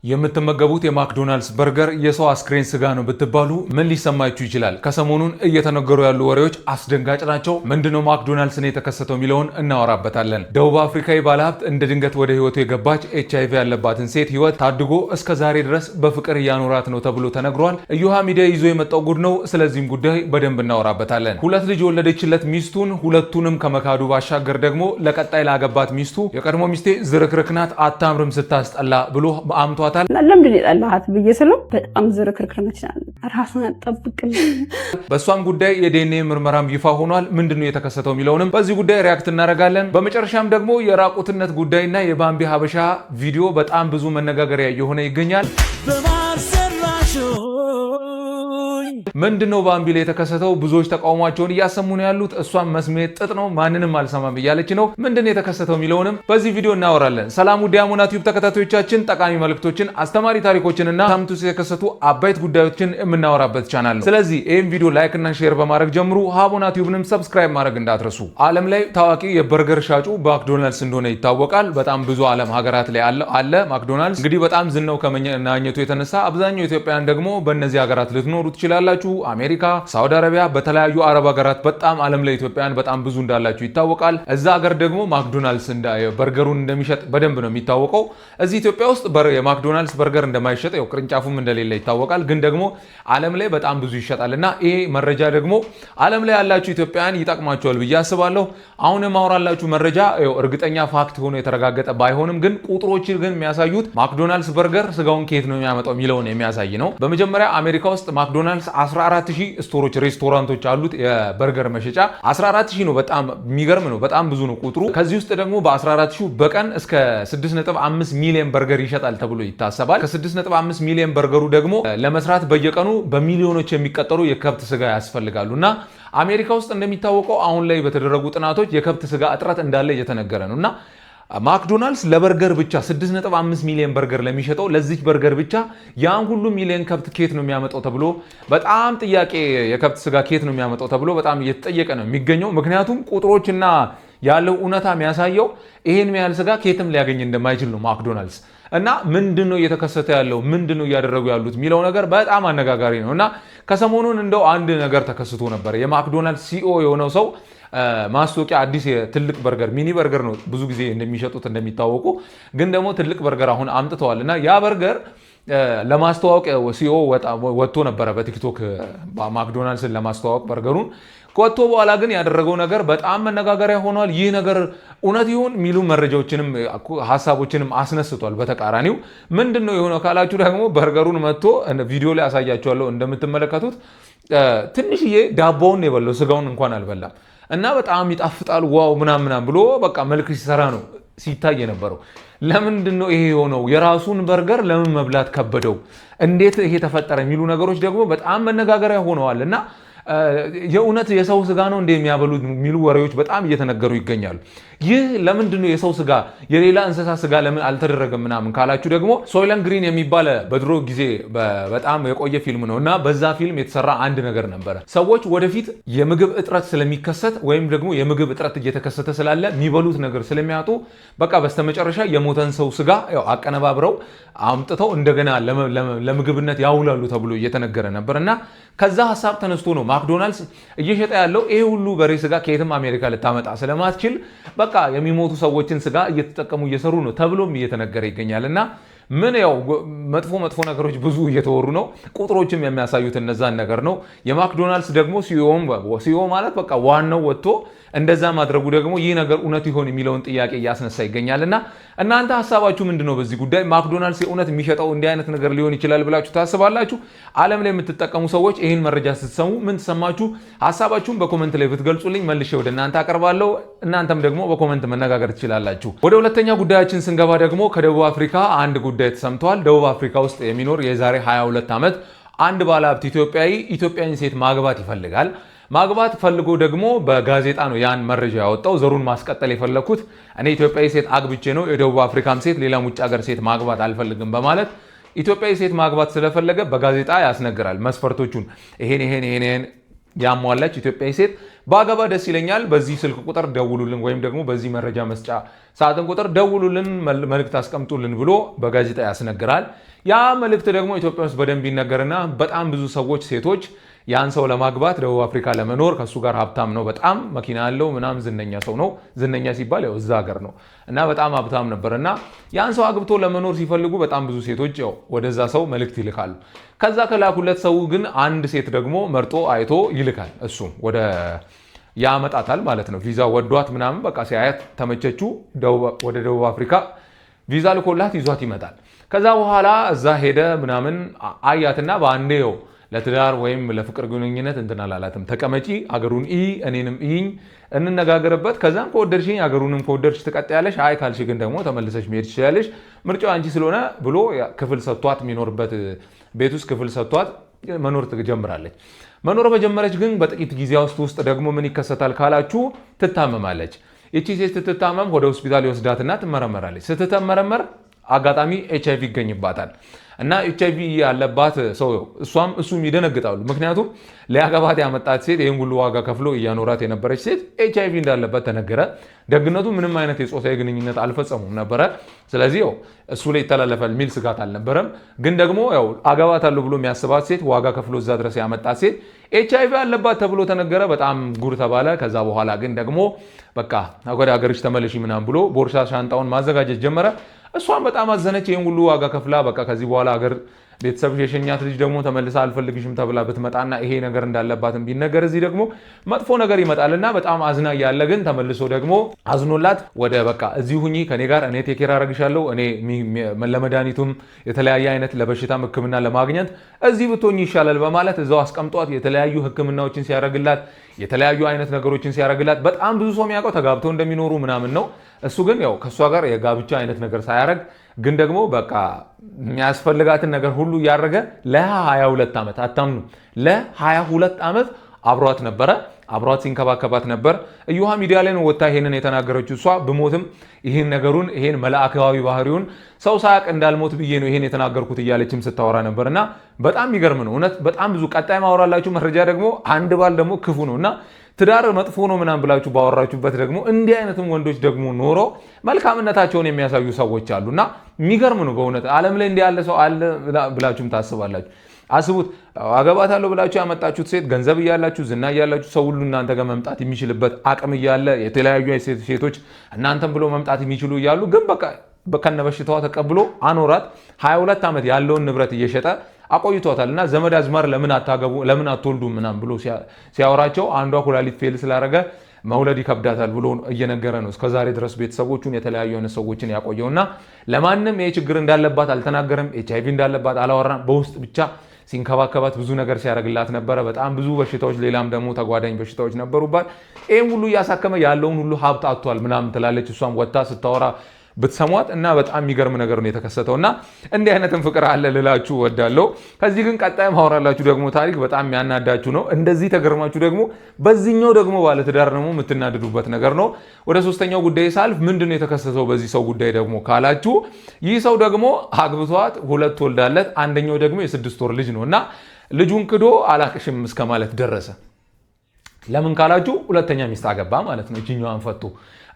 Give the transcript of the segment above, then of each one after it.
የምትመገቡት የማክዶናልድስ በርገር የሰው አስክሬን ስጋ ነው ብትባሉ ምን ሊሰማችሁ ይችላል? ከሰሞኑን እየተነገሩ ያሉ ወሬዎች አስደንጋጭ ናቸው። ምንድነው ማክዶናልድስን የተከሰተው የሚለውን እናወራበታለን። ደቡብ አፍሪካዊ ባለሀብት እንደ ድንገት ወደ ህይወቱ የገባች HIV ያለባትን ሴት ህይወት ታድጎ እስከ ዛሬ ድረስ በፍቅር እያኖራት ነው ተብሎ ተነግሯል። እዮሃ ሚዲያ ይዞ የመጣው ጉድ ነው። ስለዚህም ጉዳይ በደንብ እናወራበታለን። ሁለት ልጅ የወለደችለት ሚስቱን ሁለቱንም ከመካዱ ባሻገር ደግሞ ለቀጣይ ላገባት ሚስቱ የቀድሞ ሚስቴ ዝርክርክ ናት አታምርም ስታስጠላ ብሎ አምቷ ለምንድን የጠላሃት ብዬ ስለው በጣም ዝርክርክ ነች ራሱን አጠብቅም። በእሷም ጉዳይ የዲኤንኤ ምርመራም ይፋ ሆኗል። ምንድነው የተከሰተው የሚለውንም በዚህ ጉዳይ ሪያክት እናደርጋለን። በመጨረሻም ደግሞ የራቁትነት ጉዳይና የባምቢ ሀበሻ ቪዲዮ በጣም ብዙ መነጋገሪያ እየሆነ ይገኛል። ምንድነው ባምቢ ላይ የተከሰተው? ብዙዎች ተቃውሟቸውን እያሰሙ ነው ያሉት። እሷም መስሜት ጥጥ ነው ማንንም አልሰማም እያለች ነው። ምንድነው የተከሰተው የሚለውንም በዚህ ቪዲዮ እናወራለን። ሰላም ውድ የአሞና ቲዩብ ተከታታዮቻችን፣ ጠቃሚ መልእክቶችን፣ አስተማሪ ታሪኮችንና ሳምንቱ የተከሰቱ አበይት ጉዳዮችን የምናወራበት ቻናል ነው። ስለዚህ ይህን ቪዲዮ ላይክ እና ሼር በማድረግ ጀምሩ። አሞና ቲዩብንም ሰብስክራይብ ማድረግ እንዳትረሱ። ዓለም ላይ ታዋቂ የበርገር ሻጩ ማክዶናልድስ እንደሆነ ይታወቃል። በጣም ብዙ ዓለም ሀገራት ላይ አለ ማክዶናልድስ። እንግዲህ በጣም ዝናው ከመናኘቱ የተነሳ አብዛኛው ኢትዮጵያውያን ደግሞ በእነዚህ ሀገራት ልትኖሩ ትችላላችሁ። አሜሪካ፣ ሳውዲ አረቢያ፣ በተለያዩ አረብ ሀገራት በጣም ዓለም ላይ ኢትዮጵያውያን በጣም ብዙ እንዳላችሁ ይታወቃል። እዛ ሀገር ደግሞ ማክዶናልድስ በርገሩን እንደሚሸጥ በደንብ ነው የሚታወቀው። እዚህ ኢትዮጵያ ውስጥ የማክዶናልድስ በርገር እንደማይሸጥ ያው ቅርንጫፉም እንደሌለ ይታወቃል። ግን ደግሞ ዓለም ላይ በጣም ብዙ ይሸጣል እና ይሄ መረጃ ደግሞ ዓለም ላይ ያላችሁ ኢትዮጵያውያን ይጠቅማቸዋል ብዬ አስባለሁ። አሁን የማወራላችሁ መረጃ እርግጠኛ ፋክት ሆኖ የተረጋገጠ ባይሆንም ግን ቁጥሮች ግን የሚያሳዩት ማክዶናልድስ በርገር ስጋውን ከየት ነው የሚያመጣው የሚለውን የሚያሳይ ነው። በመጀመሪያ አሜሪካ ውስጥ ማክዶናልድስ 14000 ስቶሮች ሬስቶራንቶች አሉት። የበርገር መሸጫ 14000 ነው። በጣም የሚገርም ነው። በጣም ብዙ ነው ቁጥሩ። ከዚህ ውስጥ ደግሞ በ14000 በቀን እስከ 6.5 ሚሊዮን በርገር ይሸጣል ተብሎ ይታሰባል። ከ6.5 ሚሊዮን በርገሩ ደግሞ ለመስራት በየቀኑ በሚሊዮኖች የሚቀጠሩ የከብት ስጋ ያስፈልጋሉ እና አሜሪካ ውስጥ እንደሚታወቀው አሁን ላይ በተደረጉ ጥናቶች የከብት ስጋ እጥረት እንዳለ እየተነገረ ነው እና ማክዶናልድስ ለበርገር ብቻ 6.5 ሚሊዮን በርገር ለሚሸጠው ለዚህ በርገር ብቻ ያን ሁሉ ሚሊዮን ከብት ኬት ነው የሚያመጣው ተብሎ በጣም ጥያቄ የከብት ስጋ ኬት ነው የሚያመጣው ተብሎ በጣም እየተጠየቀ ነው የሚገኘው። ምክንያቱም ቁጥሮችና ያለው እውነታ የሚያሳየው ይሄን ያህል ስጋ ኬትም ሊያገኝ እንደማይችል ነው ማክዶናልድስ። እና ምንድነው እየተከሰተ ያለው ምንድነው እያደረጉ ያሉት የሚለው ነገር በጣም አነጋጋሪ ነው እና ከሰሞኑን እንደው አንድ ነገር ተከስቶ ነበር። የማክዶናልድስ ሲኦ የሆነው ሰው ማስታወቂያ አዲስ የትልቅ በርገር ሚኒ በርገር ነው ብዙ ጊዜ እንደሚሸጡት እንደሚታወቁ፣ ግን ደግሞ ትልቅ በርገር አሁን አምጥተዋል እና ያ በርገር ለማስተዋወቅ ሲኦ ወጥቶ ነበረ በቲክቶክ ማክዶናልድስን ለማስተዋወቅ በርገሩን። ከወጥቶ በኋላ ግን ያደረገው ነገር በጣም መነጋገሪያ ሆኗል። ይህ ነገር እውነት ይሁን የሚሉ መረጃዎችንም ሀሳቦችንም አስነስቷል። በተቃራኒው ምንድነው የሆነው ካላችሁ ደግሞ በርገሩን መጥቶ ቪዲዮ ላይ አሳያችኋለሁ። እንደምትመለከቱት ትንሽዬ ዳቦውን የበለው ስጋውን እንኳን አልበላም እና በጣም ይጣፍጣል ዋው ምናምን ብሎ በቃ መልክ ሲሰራ ነው ሲታይ የነበረው። ለምንድን ነው ይሄ የሆነው? የራሱን በርገር ለምን መብላት ከበደው? እንዴት ይሄ ተፈጠረ? የሚሉ ነገሮች ደግሞ በጣም መነጋገሪያ ሆነዋል እና የእውነት የሰው ስጋ ነው እንደሚያበሉት የሚሉ ወሬዎች በጣም እየተነገሩ ይገኛሉ። ይህ ለምንድነው የሰው ስጋ የሌላ እንስሳ ስጋ ለምን አልተደረገም ምናምን ካላችሁ ደግሞ ሶይለንት ግሪን የሚባል በድሮ ጊዜ በጣም የቆየ ፊልም ነው እና በዛ ፊልም የተሰራ አንድ ነገር ነበረ። ሰዎች ወደፊት የምግብ እጥረት ስለሚከሰት ወይም ደግሞ የምግብ እጥረት እየተከሰተ ስላለ የሚበሉት ነገር ስለሚያጡ በቃ በስተመጨረሻ የሞተን ሰው ስጋ አቀነባብረው አምጥተው እንደገና ለምግብነት ያውላሉ ተብሎ እየተነገረ ነበር እና ከዛ ሀሳብ ተነስቶ ነው ማክዶናልድስ እየሸጠ ያለው። ይሄ ሁሉ በሬ ስጋ ከየትም አሜሪካ ልታመጣ ስለማትችል በቃ የሚሞቱ ሰዎችን ስጋ እየተጠቀሙ እየሰሩ ነው ተብሎም እየተነገረ ይገኛል እና ምን ያው መጥፎ ነገሮች ብዙ እየተወሩ ነው። ቁጥሮችም የሚያሳዩት እነዛን ነገር ነው። የማክዶናልድስ ደግሞ ሲኦ ማለት በቃ ዋናው ወጥቶ እንደዛ ማድረጉ ደግሞ ይህ ነገር እውነት ይሆን የሚለውን ጥያቄ እያስነሳ ይገኛልና እናንተ ሀሳባችሁ ምንድነው በዚህ ጉዳይ? ማክዶናልድስ የእውነት የሚሸጠው እንዲህ አይነት ነገር ሊሆን ይችላል ብላችሁ ታስባላችሁ? ዓለም ላይ የምትጠቀሙ ሰዎች ይህን መረጃ ስትሰሙ ምን ተሰማችሁ? ሀሳባችሁን በኮመንት ላይ ብትገልጹልኝ መልሼ ወደ እናንተ አቀርባለሁ። እናንተም ደግሞ በኮመንት መነጋገር ትችላላችሁ። ወደ ሁለተኛ ጉዳያችን ስንገባ ደግሞ ከደቡብ አፍሪካ አንድ ጉዳይ ተሰምቷል። ደቡብ አፍሪካ ውስጥ የሚኖር የዛሬ 22 ዓመት አንድ ባለሀብት ኢትዮጵያዊ ሴት ማግባት ይፈልጋል። ማግባት ፈልጎ ደግሞ በጋዜጣ ነው ያን መረጃ ያወጣው። ዘሩን ማስቀጠል የፈለኩት እኔ ኢትዮጵያዊ ሴት አግብቼ ነው፣ የደቡብ አፍሪካም ሴት ሌላም ውጭ ሀገር ሴት ማግባት አልፈልግም በማለት ኢትዮጵያዊ ሴት ማግባት ስለፈለገ በጋዜጣ ያስነግራል መስፈርቶቹን ይሄን ያሟላች ኢትዮጵያዊ ሴት ባገባ ደስ ይለኛል፣ በዚህ ስልክ ቁጥር ደውሉልን ወይም ደግሞ በዚህ መረጃ መስጫ ሳጥን ቁጥር ደውሉልን፣ መልእክት አስቀምጡልን ብሎ በጋዜጣ ያስነግራል። ያ መልእክት ደግሞ ኢትዮጵያ ውስጥ በደንብ ይነገርና በጣም ብዙ ሰዎች ሴቶች ያን ሰው ለማግባት ደቡብ አፍሪካ ለመኖር ከሱ ጋር ሀብታም ነው፣ በጣም መኪና ያለው ምናምን ዝነኛ ሰው ነው። ዝነኛ ሲባል ያው እዛ ሀገር ነው እና በጣም ሀብታም ነበር እና ያን ሰው አግብቶ ለመኖር ሲፈልጉ በጣም ብዙ ሴቶች ያው ወደዛ ሰው መልእክት ይልካሉ። ከዛ ከላኩለት ሰው ግን አንድ ሴት ደግሞ መርጦ አይቶ ይልካል። እሱም ወደ ያመጣታል ማለት ነው። ቪዛ ወዷት ምናምን በቃ ሲያያት ተመቸቹ፣ ወደ ደቡብ አፍሪካ ቪዛ ልኮላት ይዟት ይመጣል። ከዛ በኋላ እዛ ሄደ ምናምን አያትና በአንዴው ለትዳር ወይም ለፍቅር ግንኙነት እንትን አላላትም። ተቀመጪ፣ አገሩን እኔንም እይኝ፣ እንነጋገርበት፣ ከዛም ከወደድሽኝ አገሩንም ከወደድሽ ትቀጥያለሽ፣ አይ ካልሽ ግን ደግሞ ተመልሰሽ መሄድ ትችላለሽ፣ ምርጫው አንቺ ስለሆነ ብሎ ክፍል ሰጥቷት የሚኖርበት ቤት ውስጥ ክፍል ሰጥቷት መኖር ትጀምራለች። መኖር በጀመረች ግን በጥቂት ጊዜ ውስጥ ደግሞ ምን ይከሰታል ካላችሁ ትታመማለች። ይቺ ሴት ስትታመም ወደ ሆስፒታል ይወስዳትና ትመረመራለች። ስትመረመር አጋጣሚ HIV ይገኝባታል እና HIV ያለባት ሰው እሷም እሱም ይደነግጣሉ። ምክንያቱም ሊያገባት ያመጣት ሴት ይህን ሁሉ ዋጋ ከፍሎ እያኖራት የነበረች ሴት HIV እንዳለበት ተነገረ። ደግነቱ ምንም አይነት የጾታዊ ግንኙነት አልፈጸሙም ነበረ። ስለዚህ ያው እሱ ላይ ይተላለፋል የሚል ስጋት አልነበረም። ግን ደግሞ ያው አገባታለሁ ብሎ የሚያስባት ሴት ዋጋ ከፍሎ እዛ ድረስ ያመጣት ሴት HIV አለባት ተብሎ ተነገረ። በጣም ጉር ተባለ። ከዛ በኋላ ግን ደግሞ በቃ ወደ ሀገርሽ ተመለሺ ምናምን ብሎ ቦርሳ ሻንጣውን ማዘጋጀት ጀመረ። እሷን በጣም አዘነች። ይህን ሁሉ ዋጋ ከፍላ በቃ ከዚህ በኋላ ሀገር ቤተሰብ የሸኛት ልጅ ደግሞ ተመልሳ አልፈልግሽም ተብላ ብትመጣና ይሄ ነገር እንዳለባትም ቢነገር እዚህ ደግሞ መጥፎ ነገር ይመጣልና በጣም አዝና ያለ ግን ተመልሶ ደግሞ አዝኖላት ወደ በቃ እዚህ ሁኚ ከኔ ጋር እኔ ቴኬር አረግሻለሁ እኔ ለመድኃኒቱም የተለያየ አይነት ለበሽታም ሕክምና ለማግኘት እዚህ ብትሆኚ ይሻላል በማለት እዛው አስቀምጧት የተለያዩ ሕክምናዎችን ሲያረግላት የተለያዩ አይነት ነገሮችን ሲያረግላት በጣም ብዙ ሰው የሚያውቀው ተጋብተው እንደሚኖሩ ምናምን ነው። እሱ ግን ያው ከሷ ጋር የጋብቻ አይነት ነገር ሳያረግ ግን ደግሞ በቃ የሚያስፈልጋትን ነገር ሁሉ እያደረገ ለ22 ዓመት አታምኑ፣ ለ22 ዓመት አብሯት ነበረ። አብሯት ሲንከባከባት ነበር። እዩሃ ሚዲያ ላይ ነው ወጣ ይሄንን የተናገረችው። እሷ ብሞትም ይሄን ነገሩን ይሄን መላእካዊ ባህሪውን ሰው ሳያቅ እንዳልሞት ብዬ ነው ይሄን የተናገርኩት እያለችም ስታወራ ነበርና በጣም የሚገርም ነው እውነት። በጣም ብዙ ቀጣይ ማወራላችሁ መረጃ ደግሞ አንድ ባል ደግሞ ክፉ ነውና ትዳር መጥፎ ነው ምናምን ብላችሁ ባወራችሁበት ደግሞ እንዲህ አይነትም ወንዶች ደግሞ ኖሮ መልካምነታቸውን የሚያሳዩ ሰዎች አሉና የሚገርም ነው በእውነት። ዓለም ላይ እንዲህ ያለ ሰው አለ ብላችሁም ታስባላችሁ። አስቡት፣ አገባታለሁ ብላችሁ ያመጣችሁት ሴት ገንዘብ እያላችሁ ዝና እያላችሁ ሰው ሁሉ እናንተ ጋር መምጣት የሚችልበት አቅም እያለ የተለያዩ ሴቶች እናንተም ብሎ መምጣት የሚችሉ እያሉ ግን በቃ ከነበሽታዋ ተቀብሎ አኖራት። 22 ዓመት ያለውን ንብረት እየሸጠ አቆይቷታል። እና ዘመድ አዝማር ለምን አታገቡ ለምን አትወልዱ ምናምን ብሎ ሲያወራቸው አንዷ ኩላሊት ፌል ስላደረገ መውለድ ይከብዳታል ብሎ እየነገረ ነው እስከዛሬ ድረስ ቤተሰቦቹን የተለያዩ አይነት ሰዎችን ያቆየውና ለማንም ይሄ ችግር እንዳለባት አልተናገረም። HIV እንዳለባት አላወራም። በውስጥ ብቻ ሲንከባከባት ብዙ ነገር ሲያደርግላት ነበረ። በጣም ብዙ በሽታዎች ሌላም ደግሞ ተጓዳኝ በሽታዎች ነበሩባት። ይሄን ሁሉ እያሳከመ ያለውን ሁሉ ሀብት አጥቷል ምናምን ትላለች እሷም ወጣ ስታወራ ብትሰሟት እና በጣም የሚገርም ነገር ነው የተከሰተው። እና እንዲህ አይነትም ፍቅር አለ ልላችሁ ወዳለው። ከዚህ ግን ቀጣይ ማወራላችሁ ደግሞ ታሪክ በጣም የሚያናዳችሁ ነው። እንደዚህ ተገርማችሁ ደግሞ በዚህኛው ደግሞ ባለትዳር ደግሞ የምትናደዱበት ነገር ነው። ወደ ሶስተኛው ጉዳይ ሳልፍ ምንድነው የተከሰተው በዚህ ሰው ጉዳይ ደግሞ ካላችሁ ይህ ሰው ደግሞ አግብቷት 2 ወልዳለት አንደኛው ደግሞ የ6 ወር ልጅ ነው እና ልጁን ክዶ አላቅሽም እስከ ማለት ደረሰ። ለምን ካላችሁ ሁለተኛ ሚስት አገባ ማለት ነው እቺኛዋን ፈቶ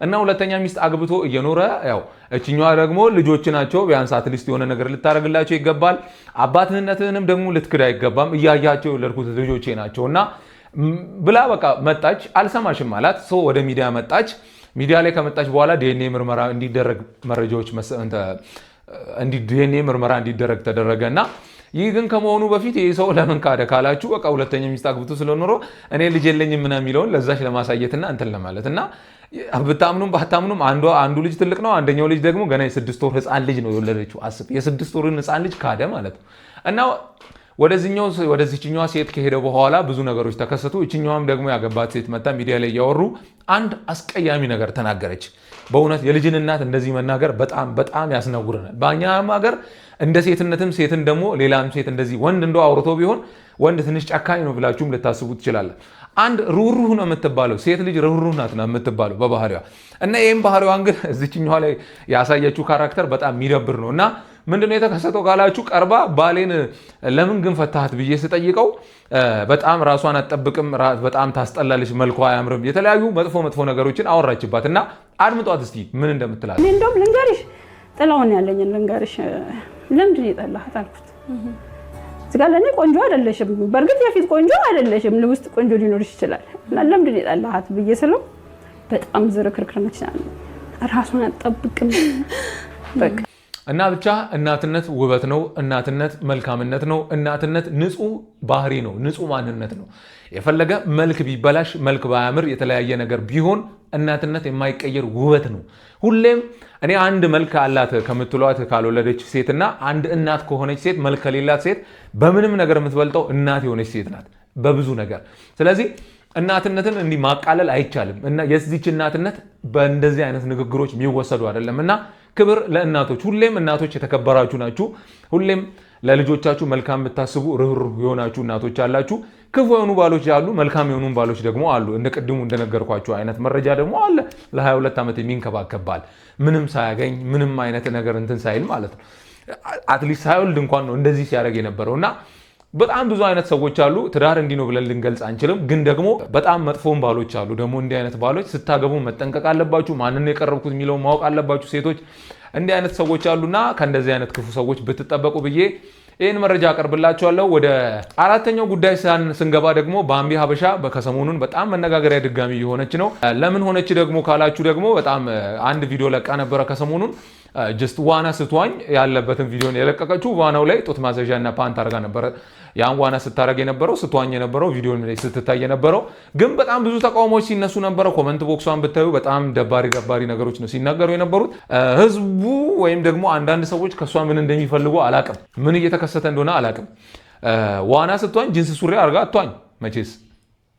እና ሁለተኛ ሚስት አግብቶ እየኖረ ያው እቺኛዋ ደግሞ ልጆች ናቸው ቢያንስ አትሊስት የሆነ ነገር ልታረግላቸው ይገባል። አባትነትህንም ደግሞ ልትክድ አይገባም። እያያቸው የወለድኩት ልጆቼ ናቸውና ብላ በቃ መጣች። አልሰማሽም አላት። ሰው ወደ ሚዲያ መጣች። ሚዲያ ላይ ከመጣች በኋላ ዲኤንኤ ምርመራ እንዲደረግ መረጃዎች ዲኤንኤ ምርመራ እንዲደረግ ተደረገና ይህ ግን ከመሆኑ በፊት ይህ ሰው ለምን ካደ ካላችሁ በቃ ሁለተኛ ሚስት አግብቶ ስለኖረ እኔ ልጅ የለኝም ምናምን የሚለውን ለዛች ለማሳየትና እንትን ለማለት እና ብታምኑም ባታምኑም አንዱ ልጅ ትልቅ ነው፣ አንደኛው ልጅ ደግሞ ገና የ6 ወር ህፃን ልጅ ነው የወለደችው። አስብ፣ የ6 ወርን ህፃን ልጅ ካደ ማለት ነው። እና ወደዚህኛዋ ሴት ከሄደ በኋላ ብዙ ነገሮች ተከሰቱ። እችኛዋም ደግሞ ያገባት ሴት መጣ ሚዲያ ላይ እያወሩ አንድ አስቀያሚ ነገር ተናገረች። በእውነት የልጅን እናት እንደዚህ መናገር በጣም በጣም ያስነውረናል። በእኛም ሀገር እንደ ሴትነትም ሴትን ደግሞ ሌላም ሴት እንደዚህ ወንድ እንደው አውርቶ ቢሆን ወንድ ትንሽ ጨካኝ ነው ብላችሁም ልታስቡ ትችላለ። አንድ ሩህሩህ ነው የምትባለው ሴት ልጅ ሩህሩህ ናት ነው የምትባለው በባህሪዋ። እና ይህም ባህሪዋን ግን እዚችኛዋ ላይ ያሳየችው ካራክተር በጣም የሚደብር ነው። እና ምንድነው የተከሰተው ካላችሁ ቀርባ ባሌን ለምን ግን ፈታሃት ብዬ ስጠይቀው በጣም ራሷን አትጠብቅም፣ በጣም ታስጠላለች፣ መልኳ አያምርም፣ የተለያዩ መጥፎ ነገሮችን አወራችባትና አድምጧት እስቲ ምን እንደምትላል። እኔ እንደውም ልንገርሽ ጥላውን ያለኝን ልንገርሽ ለምንድን ነው የጠላሃት አልኩት። እዚህ ጋር ለኔ ቆንጆ አይደለሽም፣ በእርግጥ የፊት ቆንጆ አይደለሽም፣ ለውስጥ ቆንጆ ሊኖርሽ ይችላል እና ለምንድን ነው የጠላሃት ብዬ ስለው በጣም ዝርክርክር ነች አለ። ራሷን አትጠብቅም በቃ እና ብቻ እናትነት ውበት ነው። እናትነት መልካምነት ነው። እናትነት ንጹህ ባህሪ ነው። ንጹህ ማንነት ነው። የፈለገ መልክ ቢበላሽ መልክ ባያምር የተለያየ ነገር ቢሆን እናትነት የማይቀየር ውበት ነው። ሁሌም እኔ አንድ መልክ አላት ከምትሏት ካልወለደች ሴትና አንድ እናት ከሆነች ሴት መልክ ከሌላት ሴት በምንም ነገር የምትበልጠው እናት የሆነች ሴት ናት በብዙ ነገር። ስለዚህ እናትነትን እንዲህ ማቃለል አይቻልም እና የዚች እናትነት በእንደዚህ አይነት ንግግሮች የሚወሰዱ አይደለም እና ክብር ለእናቶች። ሁሌም እናቶች የተከበራችሁ ናችሁ። ሁሌም ለልጆቻችሁ መልካም የምታስቡ ርህሩህ የሆናችሁ እናቶች አላችሁ። ክፉ የሆኑ ባሎች አሉ፣ መልካም የሆኑ ባሎች ደግሞ አሉ። እንደ ቅድሙ እንደነገርኳችሁ አይነት መረጃ ደግሞ አለ። ለ22 ዓመት የሚንከባከብ ባል ምንም ሳያገኝ ምንም አይነት ነገር እንትን ሳይል ማለት ነው። አትሊስት ሳይወልድ እንኳን ነው እንደዚህ ሲያደርግ የነበረው እና በጣም ብዙ አይነት ሰዎች አሉ። ትዳር እንዲህ ነው ብለን ልንገልጽ አንችልም። ግን ደግሞ በጣም መጥፎም ባሎች አሉ። ደግሞ እንዲህ አይነት ባሎች ስታገቡ መጠንቀቅ አለባችሁ። ማንን የቀረብኩት የሚለው ማወቅ አለባችሁ። ሴቶች እንዲህ አይነት ሰዎች አሉና ከእንደዚህ አይነት ክፉ ሰዎች ብትጠበቁ ብዬ ይህን መረጃ አቀርብላችኋለሁ። ወደ አራተኛው ጉዳይ ስንገባ ደግሞ ባምቢ ሀበሻ ከሰሞኑን በጣም መነጋገሪያ ድጋሚ የሆነች ነው። ለምን ሆነች ደግሞ ካላችሁ ደግሞ በጣም አንድ ቪዲዮ ለቃ ነበረ ከሰሞኑን ጀስት ዋና ስትዋኝ ያለበትን ቪዲዮ የለቀቀችው። ዋናው ላይ ጡት ማስያዣ እና ፓንት አድርጋ ነበረ ያን ዋና ስታረግ የነበረው ስትዋኝ የነበረው ቪዲዮ ላይ ስትታይ የነበረው። ግን በጣም ብዙ ተቃውሞዎች ሲነሱ ነበረ። ኮመንት ቦክሷን ብታዩ በጣም ደባሪ ነገሮች ነው ሲናገሩ የነበሩት። ህዝቡ ወይም ደግሞ አንዳንድ ሰዎች ከሷ ምን እንደሚፈልጉ አላቅም፣ ምን እየተከሰተ እንደሆነ አላቅም። ዋና ስትዋኝ ጂንስ ሱሪ አድርጋ አትዋኝ መቼስ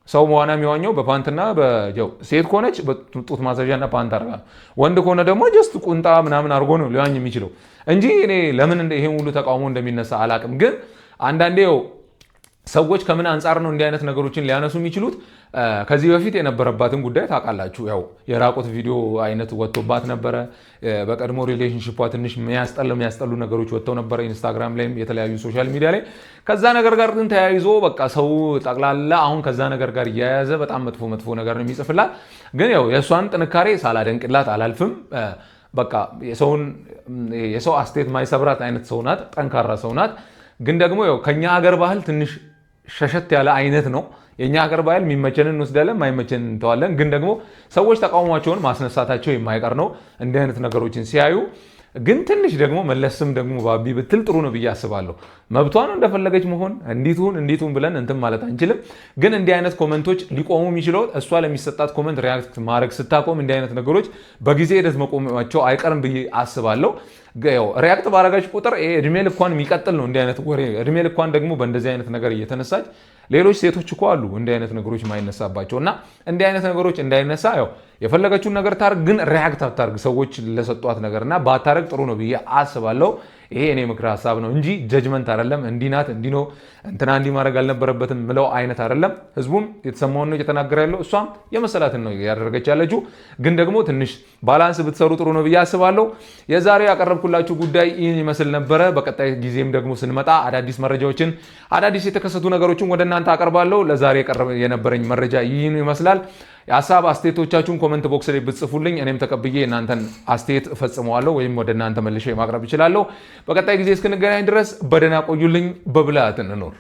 ሰው ዋና የሚዋኘው በፓንትና በጀው። ሴት ከሆነች በጡት ማስያዣና ፓንት አድርጋ ነው። ወንድ ከሆነ ደግሞ ጀስት ቁንጣ ምናምን አድርጎ ነው ሊዋኝ የሚችለው እንጂ እኔ ለምን ይሄን ሁሉ ተቃውሞ እንደሚነሳ አላቅም። ግን አንዳንዴ ሰዎች ከምን አንጻር ነው እንዲህ አይነት ነገሮችን ሊያነሱ የሚችሉት? ከዚህ በፊት የነበረባትን ጉዳይ ታውቃላችሁ። ያው የራቆት ቪዲዮ አይነት ወጥቶባት ነበረ። በቀድሞ ሪሌሽንሺፓ ትንሽ የሚያስጠሉ ነገሮች ወጥተው ነበረ፣ ኢንስታግራም ላይም የተለያዩ ሶሻል ሚዲያ ላይ። ከዛ ነገር ጋር ግን ተያይዞ በቃ ሰው ጠቅላላ አሁን ከዛ ነገር ጋር እያያዘ በጣም መጥፎ ነገር ነው የሚጽፍላት። ግን ያው የእሷን ጥንካሬ ሳላደንቅላት አላልፍም። በቃ የሰው አስተያየት ማይሰብራት አይነት ሰው ናት፣ ጠንካራ ሰው ናት። ግን ደግሞ ያው ከኛ ሀገር ባህል ትንሽ ሸሸት ያለ አይነት ነው። የኛ ሀገር ባህል የሚመቸንን እንወስዳለን፣ ማይመቸንን እንተዋለን። ግን ደግሞ ሰዎች ተቃውሟቸውን ማስነሳታቸው የማይቀር ነው እንዲህ አይነት ነገሮችን ሲያዩ። ግን ትንሽ ደግሞ መለስም ደግሞ ባቢ ብትል ጥሩ ነው ብዬ አስባለሁ። መብቷ ነው እንደፈለገች መሆን፣ እንዲቱን ብለን እንትን ማለት አንችልም። ግን እንዲህ አይነት ኮመንቶች ሊቆሙ የሚችለው እሷ ለሚሰጣት ኮመንት ሪያክት ማድረግ ስታቆም እንዲህ አይነት ነገሮች በጊዜ ሂደት መቆማቸው አይቀርም ብዬ አስባለሁ። ሪያክት ባረጋች ቁጥር እድሜ ልኳን የሚቀጥል ነው እንዲህ አይነት ወሬ። እድሜ ልኳን ደግሞ በእንደዚህ አይነት ነገር እየተነሳች ሌሎች ሴቶች እኮ አሉ እንዲህ አይነት ነገሮች ማይነሳባቸው እና እንዲህ አይነት ነገሮች እንዳይነሳ የፈለገችውን ነገር ታርግ፣ ግን ሪያክት አታርግ ሰዎች ለሰጧት ነገር እና ባታረግ ጥሩ ነው ብዬ አስባለሁ። ይሄ እኔ ምክር ሀሳብ ነው እንጂ ጀጅመንት አይደለም። እንዲህ ናት እንዲህ ነው እንትና እንዲህ ማድረግ አልነበረበትም ምለው አይነት አይደለም። ህዝቡም የተሰማውን ነው እየተናገረ ያለው፣ እሷም የመሰላትን ነው ያደረገች ያለችው። ግን ደግሞ ትንሽ ባላንስ ብትሰሩ ጥሩ ነው ብዬ አስባለሁ። የዛሬ ያቀረብኩላችሁ ጉዳይ ይህን ይመስል ነበረ። በቀጣይ ጊዜም ደግሞ ስንመጣ አዳዲስ መረጃዎችን አዳዲስ የተከሰቱ ነገሮችን ወደ እናንተ አቀርባለሁ። ለዛሬ የነበረኝ መረጃ ይህን ይመስላል። የሀሳብ አስተያየቶቻችሁን ኮመንት ቦክስ ላይ ብትጽፉልኝ እኔም ተቀብዬ እናንተን አስተያየት እፈጽመዋለሁ ወይም ወደ እናንተ መልሼ ማቅረብ እችላለሁ። በቀጣይ ጊዜ እስክንገናኝ ድረስ በደህና ቆዩልኝ። በብልሃት እንኖር።